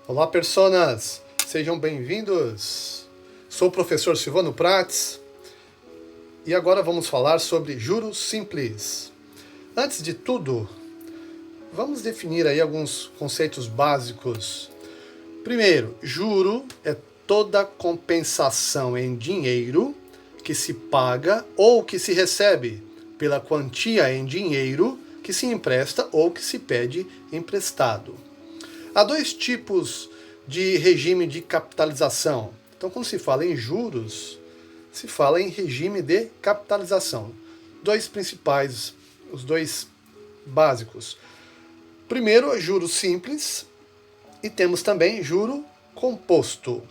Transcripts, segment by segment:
Olá, personas! Sejam bem-vindos! Sou o professor Silvano Prates e agora vamos falar sobre juros simples. Antes de tudo, vamos definir aí alguns conceitos básicos. Primeiro, juro é toda compensação em dinheiro que se paga ou que se recebe pela quantia em dinheiro que se empresta ou que se pede emprestado. Há dois tipos de regime de capitalização. Então, quando se fala em juros, se fala em regime de capitalização. Dois principais, os dois básicos. Primeiro, juro simples e temos também juro composto.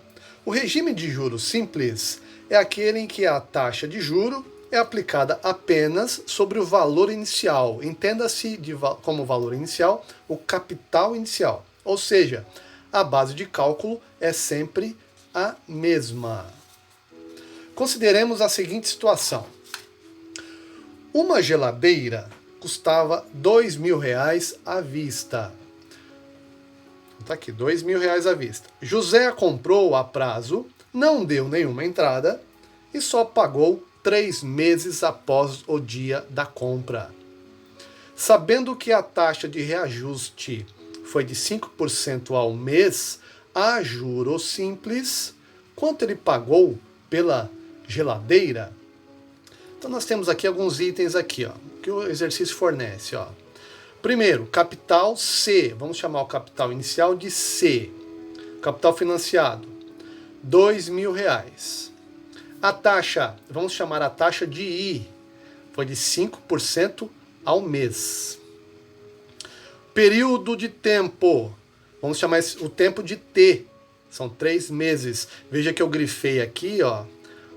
O regime de juro simples é aquele em que a taxa de juro é aplicada apenas sobre o valor inicial. Entenda-se como valor inicial o capital inicial. Ou seja, a base de cálculo é sempre a mesma. Consideremos a seguinte situação. Uma geladeira custava R$2.000 à vista. Está aqui, R$2.000 à vista. José a comprou a prazo, não deu nenhuma entrada e só pagou 3 meses após o dia da compra. Sabendo que a taxa de reajuste foi de 5% ao mês, a juros simples, quanto ele pagou pela geladeira? Então nós temos aqui alguns itens aqui, ó, que o exercício fornece. Ó. Primeiro, capital C, vamos chamar o capital inicial de C. Capital financiado, R$2.000. A taxa, vamos chamar a taxa de I, foi de 5% ao mês. Período de tempo, vamos chamar o tempo de T, são 3 meses. Veja que eu grifei aqui, ó,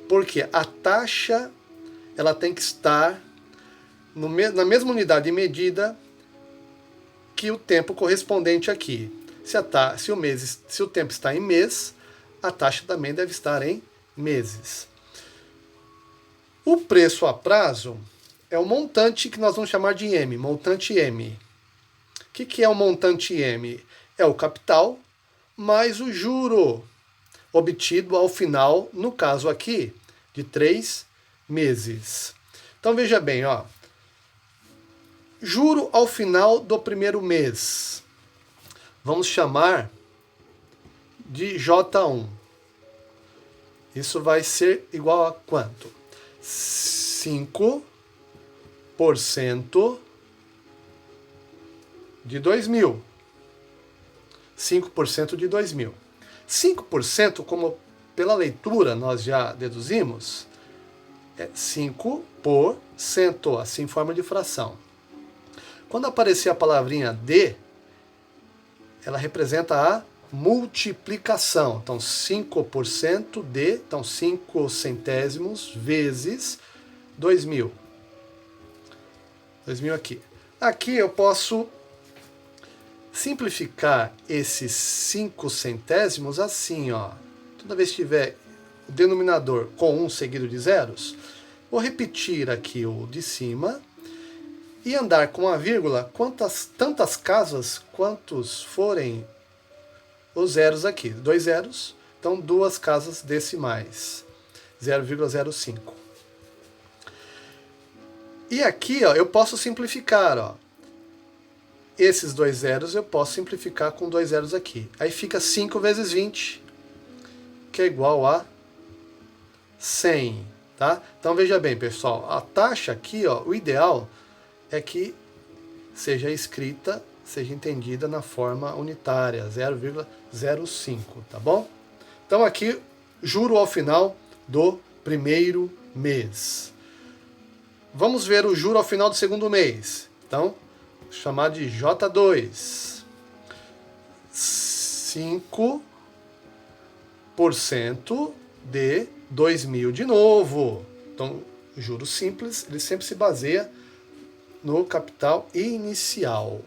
porque a taxa ela tem que estar na mesma unidade de medida que o tempo correspondente aqui. Se o tempo está em mês, a taxa também deve estar em meses. O preço a prazo é o montante que nós vamos chamar de M, montante M. O que é o montante M? É o capital mais o juro obtido ao final, no caso aqui, de 3 meses. Então veja bem, ó. Juro ao final do primeiro mês. Vamos chamar de J1. Isso vai ser igual a quanto? 5% de 2.000. 5% de 2.000. 5%, como pela leitura nós já deduzimos, é 5%, assim em forma de fração. Quando aparecer a palavrinha de, ela representa a multiplicação. Então, 5% de, então 5 centésimos vezes 2.000. 2.000 aqui. Aqui eu posso simplificar esses 5 centésimos assim, ó. Toda vez que tiver o denominador com 1 seguido de zeros, vou repetir aqui o de cima e andar com a vírgula tantas casas quantos forem os zeros aqui. 2 zeros, então 2 casas decimais. 0,05. E aqui, ó, eu posso simplificar, ó. Esses 2 zeros eu posso simplificar com 2 zeros aqui. Aí fica 5 vezes 20, que é igual a 100. Tá? Então veja bem, pessoal, a taxa aqui, ó, o ideal é que seja escrita, seja entendida na forma unitária, 0,05, tá bom? Então aqui, juro ao final do primeiro mês. Vamos ver o juro ao final do segundo mês. Então, chamar de J2. 5% de 2.000 de novo. Então, o juro simples, ele sempre se baseia no capital inicial.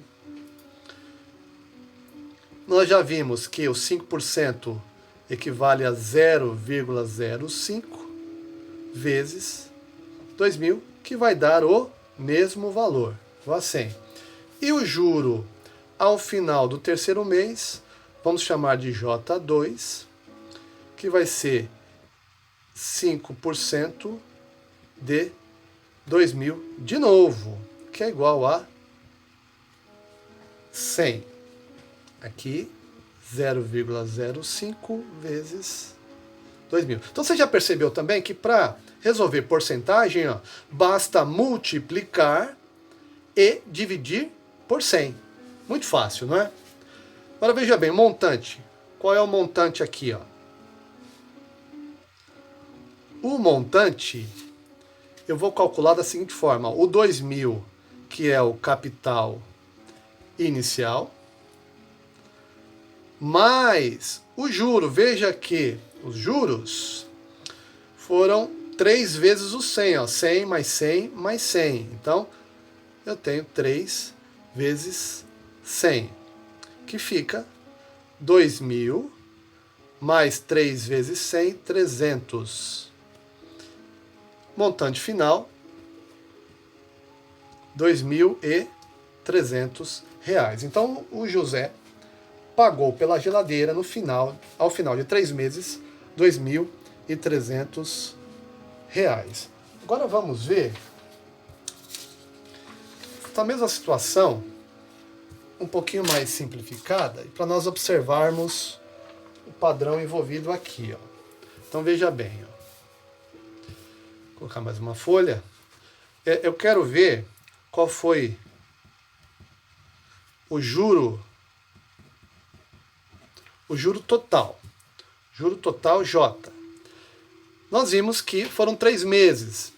Nós já vimos que o 5% equivale a 0,05 vezes 2.000, que vai dar o mesmo valor, o 100. E o juro ao final do terceiro mês vamos chamar de J2, que vai ser 5% de 2.000 de novo, que é igual a 100. Aqui, 0,05 vezes 2.000. Então você já percebeu também que para resolver porcentagem, ó, basta multiplicar e dividir por 100. Muito fácil, não é? Agora veja bem, montante. Qual é o montante aqui? Ó? O montante, eu vou calcular da seguinte forma. O 2.000, que é o capital inicial, mais o juro. Veja que os juros foram 3 vezes o 100. Ó. 100 mais 100 mais 100. Então, eu tenho 3 vezes 100, que fica 2.000 mais 3 vezes 100, 300. Montante final, R$ 2.300. Então, o José pagou pela geladeira ao final de 3 meses, R$ 2.300. Agora vamos ver a mesma situação, um pouquinho mais simplificada, para nós observarmos o padrão envolvido aqui. Ó. Então veja bem, ó. Vou colocar mais uma folha. Eu quero ver qual foi o juro total. Juro total J. Nós vimos que foram 3 meses.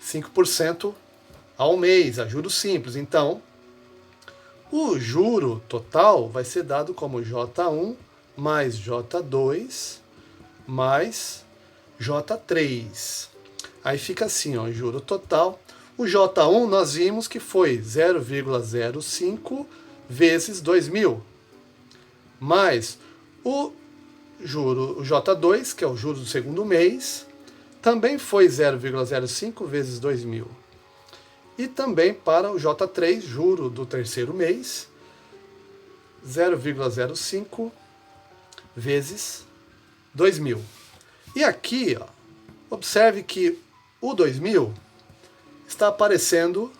5% ao mês, a juros simples. Então, o juro total vai ser dado como J1 mais J2 mais J3. Aí fica assim, ó, juro total. O J1 nós vimos que foi 0,05 vezes 2.000. Mais o J2, que é o juro do segundo mês, também foi 0,05 vezes 2.000. E também para o J3, juro do terceiro mês, 0,05 vezes 2.000. E aqui, ó, observe que o 2.000 está aparecendo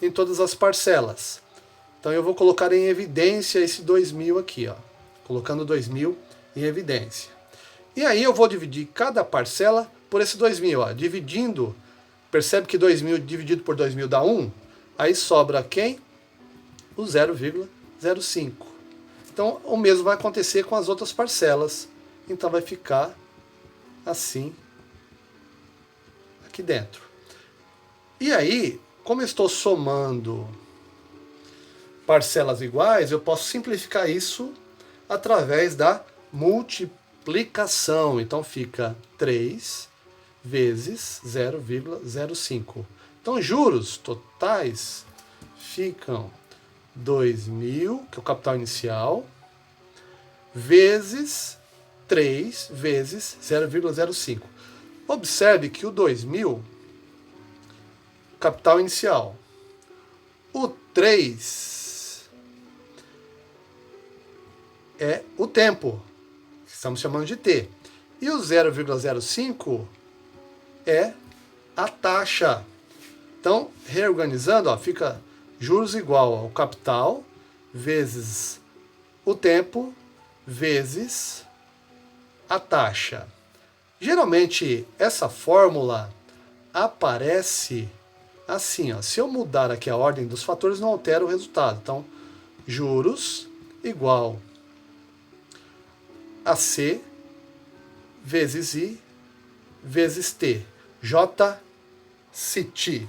em todas as parcelas. Então eu vou colocar em evidência esse 2.000 aqui, ó, colocando 2.000 em evidência. E aí eu vou dividir cada parcela por esse 2.000, ó, dividindo. Percebe que 2.000 dividido por 2.000 dá 1? Aí sobra quem? O 0,05. Então o mesmo vai acontecer com as outras parcelas. Então vai ficar assim aqui dentro. E aí, como eu estou somando parcelas iguais, eu posso simplificar isso através da multiplicação. Então fica 3 vezes 0,05. Então juros totais ficam 2.000, que é o capital inicial, vezes 3 vezes 0,05. Observe que o 2.000, capital inicial, o 3 é o tempo, que estamos chamando de T, e o 0,05 é a taxa. Então, reorganizando, ó, fica juros igual ao capital vezes o tempo vezes a taxa. Geralmente, essa fórmula aparece assim, ó. Se eu mudar aqui a ordem dos fatores, não altera o resultado. Então, juros igual a C vezes I vezes T. JCT.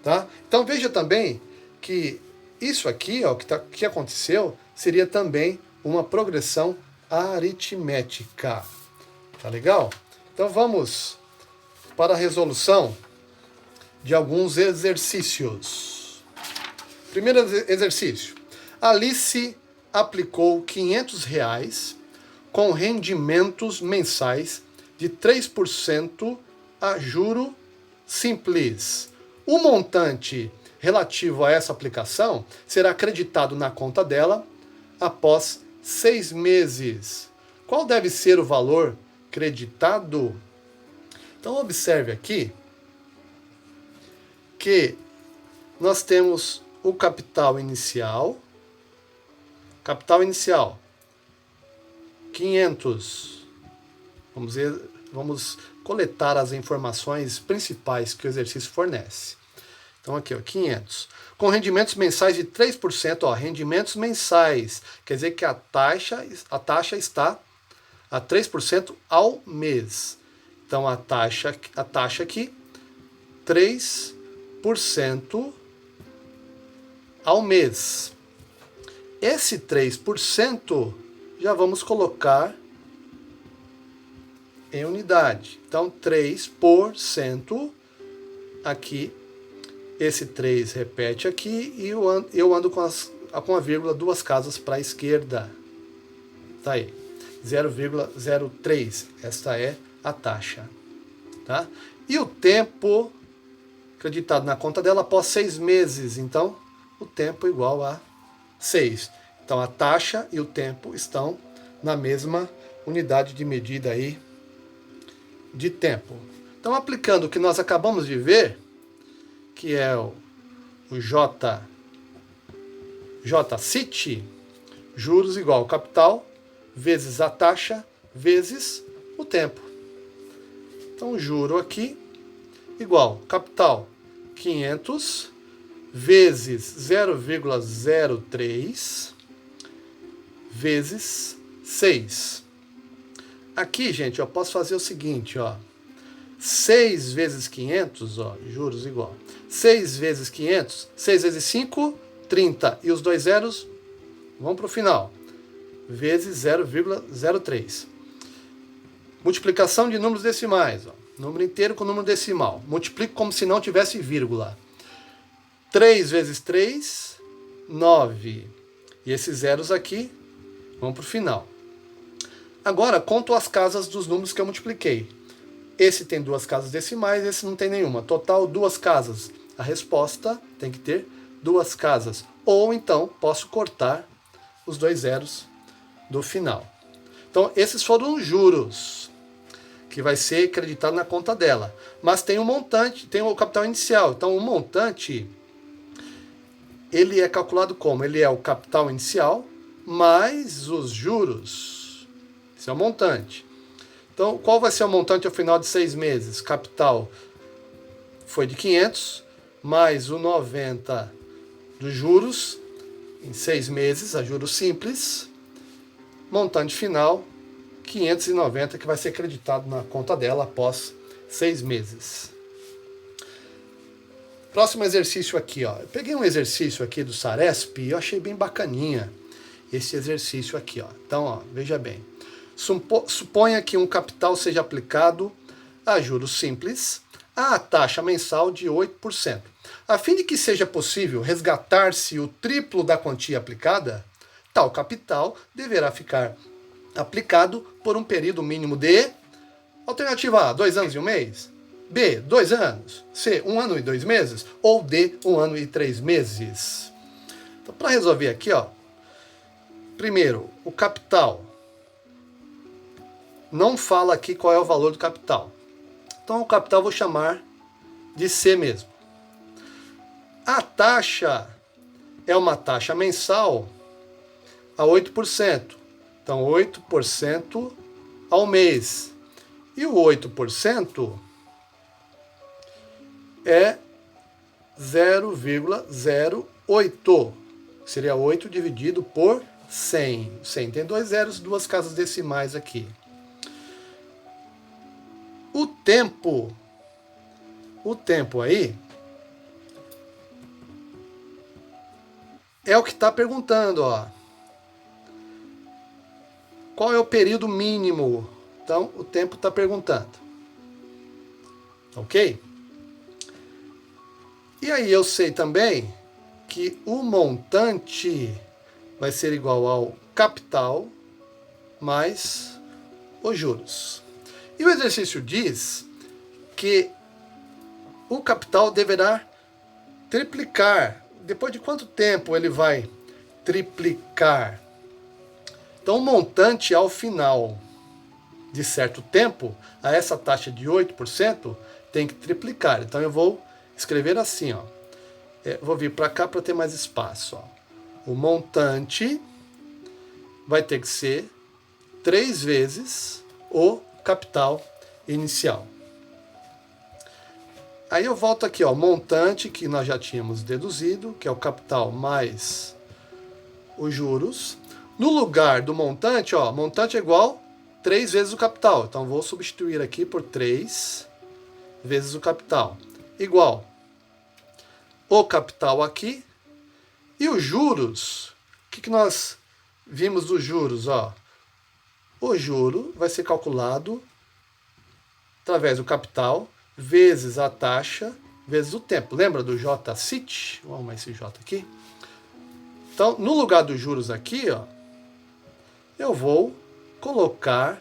Tá? Então, veja também que isso aqui, ó, que aconteceu, seria também uma progressão aritmética. Tá legal? Então vamos para a resolução de alguns exercícios. Primeiro exercício. Alice aplicou R$500 com rendimentos mensais de 3% a juro simples. O montante relativo a essa aplicação será acreditado na conta dela após 6 meses. Qual deve ser o valor creditado? Então observe aqui que nós temos o capital inicial. Capital inicial, 500. Vamos coletar as informações principais que o exercício fornece. Então aqui, ó, 500. Com rendimentos mensais de 3%, ó, rendimentos mensais. Quer dizer que a taxa está a 3% ao mês. Então a taxa aqui, 3% ao mês. Esse 3% já vamos colocar em unidade. Então 3% aqui. Esse 3 repete aqui e eu ando com a vírgula 2 casas para a esquerda. Tá aí. 0,03. Esta é a taxa. Tá? E o tempo acreditado na conta dela após 6 meses. Então, o tempo igual a 6. Então, a taxa e o tempo estão na mesma unidade de medida aí de tempo. Então, aplicando o que nós acabamos de ver, que é o JCIT, juros igual capital, vezes a taxa, vezes o tempo. Então, o juro aqui, igual capital 500, vezes 0,03, vezes 6. Aqui, gente, eu posso fazer o seguinte, ó. 6 vezes 500, ó, juros igual. 6 vezes 500, 6 vezes 5, 30. E os dois zeros vão para o final. Vezes 0,03. Multiplicação de números decimais. Ó. Número inteiro com número decimal. Multiplico como se não tivesse vírgula. 3 vezes 3, 9. E esses zeros aqui vão para o final. Agora, conto as casas dos números que eu multipliquei. Esse tem 2 casas decimais, esse não tem nenhuma. Total, 2 casas. A resposta tem que ter 2 casas. Ou então, posso cortar os 2 zeros do final. Então, esses foram os juros, que vai ser acreditado na conta dela. Mas tem um montante, tem o capital inicial. Então, o montante, ele é calculado como? Ele é o capital inicial mais os juros. Esse é o montante. Então, qual vai ser o montante ao final de 6 meses? Capital foi de 500, mais o 90 dos juros, em 6 meses, a juros simples. Montante final, 590, que vai ser acreditado na conta dela após 6 meses. Próximo exercício aqui, ó. Eu peguei um exercício aqui do Saresp e eu achei bem bacaninha esse exercício aqui, ó. Então, ó, veja bem. Suponha que um capital seja aplicado a juros simples à taxa mensal de 8%. A fim de que seja possível resgatar-se o triplo da quantia aplicada, tal capital deverá ficar aplicado por um período mínimo de... Alternativa A, 2 anos e 1 mês. B, 2 anos. C, 1 ano e 2 meses. Ou D, 1 ano e 3 meses. Então, para resolver aqui, ó. Primeiro, o capital. Não fala aqui qual é o valor do capital. Então, o capital eu vou chamar de C mesmo. A taxa é uma taxa mensal a 8%. Então, 8% ao mês. E o 8% é 0,08. Seria 8 dividido por 100. 100 tem 2 zeros, 2 casas decimais aqui. O tempo aí é o que está perguntando, ó. Qual é o período mínimo? Então, o tempo está perguntando. Ok? E aí eu sei também que o montante vai ser igual ao capital mais os juros. E o exercício diz que o capital deverá triplicar. Depois de quanto tempo ele vai triplicar? Então, o montante ao final de certo tempo, a essa taxa de 8%, tem que triplicar. Então, eu vou escrever assim, ó. Vou vir para cá para ter mais espaço. Ó. O montante vai ter que ser 3 vezes o capital inicial. Aí eu volto aqui, ó, montante que nós já tínhamos deduzido, que é o capital mais os juros. No lugar do montante, ó, montante é igual 3 vezes o capital. Então vou substituir aqui por 3 vezes o capital. Igual o capital aqui e os juros. O que nós vimos dos juros? Ó? O juro vai ser calculado através do capital vezes a taxa vezes o tempo. Lembra do J-CIT? Vamos arrumar esse J aqui. Então, no lugar dos juros aqui, ó, eu vou colocar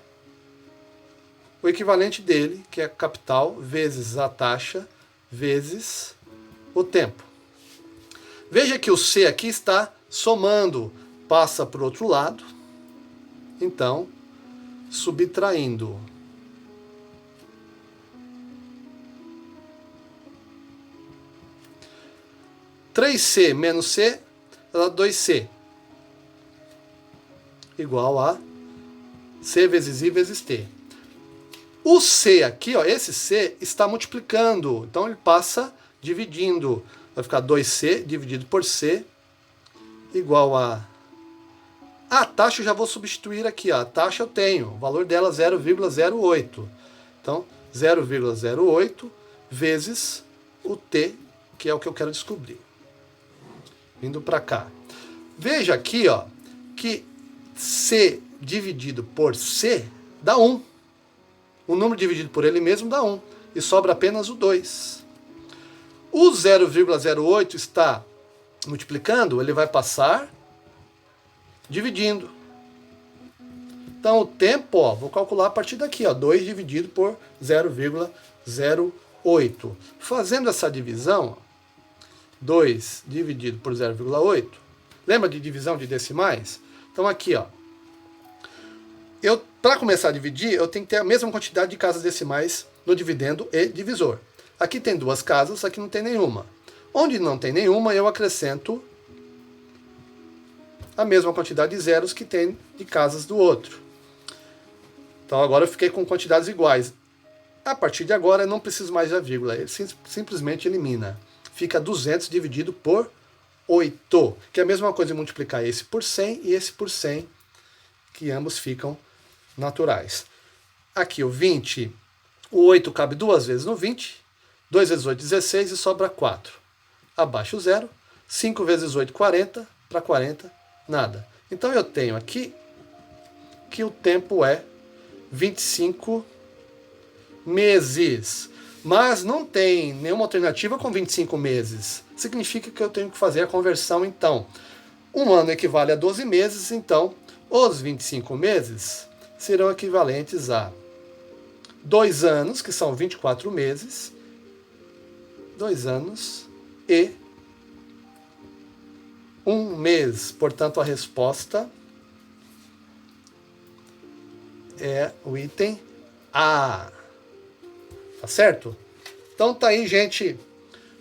o equivalente dele, que é capital vezes a taxa vezes o tempo. Veja que o C aqui está somando, passa para o outro lado, então, subtraindo. (3C menos C dá 2C, igual a C vezes I vezes T. O C aqui, ó, esse C está multiplicando, então ele passa dividindo. Vai ficar 2C dividido por C igual a... A taxa eu já vou substituir aqui, ó. A taxa eu tenho, o valor dela é 0,08. Então, 0,08 vezes o T, que é o que eu quero descobrir. Vindo para cá. Veja aqui, ó, que C dividido por C dá 1. O número dividido por ele mesmo dá 1. E sobra apenas o 2. O 0,08 está multiplicando, ele vai passar dividindo. Então o tempo, ó, vou calcular a partir daqui, ó, 2 dividido por 0,08. Fazendo essa divisão, 2 dividido por 0,8. Lembra de divisão de decimais? Então aqui, ó, para começar a dividir, eu tenho que ter a mesma quantidade de casas decimais no dividendo e divisor. Aqui tem 2 casas, aqui não tem nenhuma. Onde não tem nenhuma, eu acrescento a mesma quantidade de zeros que tem de casas do outro. Então agora eu fiquei com quantidades iguais. A partir de agora eu não preciso mais da vírgula, ele simplesmente elimina. Fica 200 dividido por 8, que é a mesma coisa de multiplicar esse por 100 e esse por 100, que ambos ficam naturais. Aqui o 20, o 8 cabe 2 vezes no 20, 2 vezes 8, 16 e sobra 4. Abaixo o 0, 5 vezes 8, 40, para 40, nada. Então eu tenho aqui que o tempo é 25 meses. Mas não tem nenhuma alternativa com 25 meses. Significa que eu tenho que fazer a conversão então. Um ano equivale a 12 meses, então os 25 meses serão equivalentes a 2 anos, que são 24 meses, 2 anos e 1 mês. Portanto, a resposta é o item A. Tá certo? Então tá aí, gente.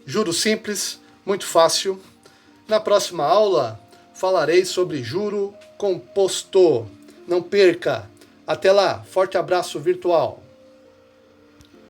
Juro simples, muito fácil. Na próxima aula falarei sobre juro composto. Não perca. Até lá. Forte abraço virtual.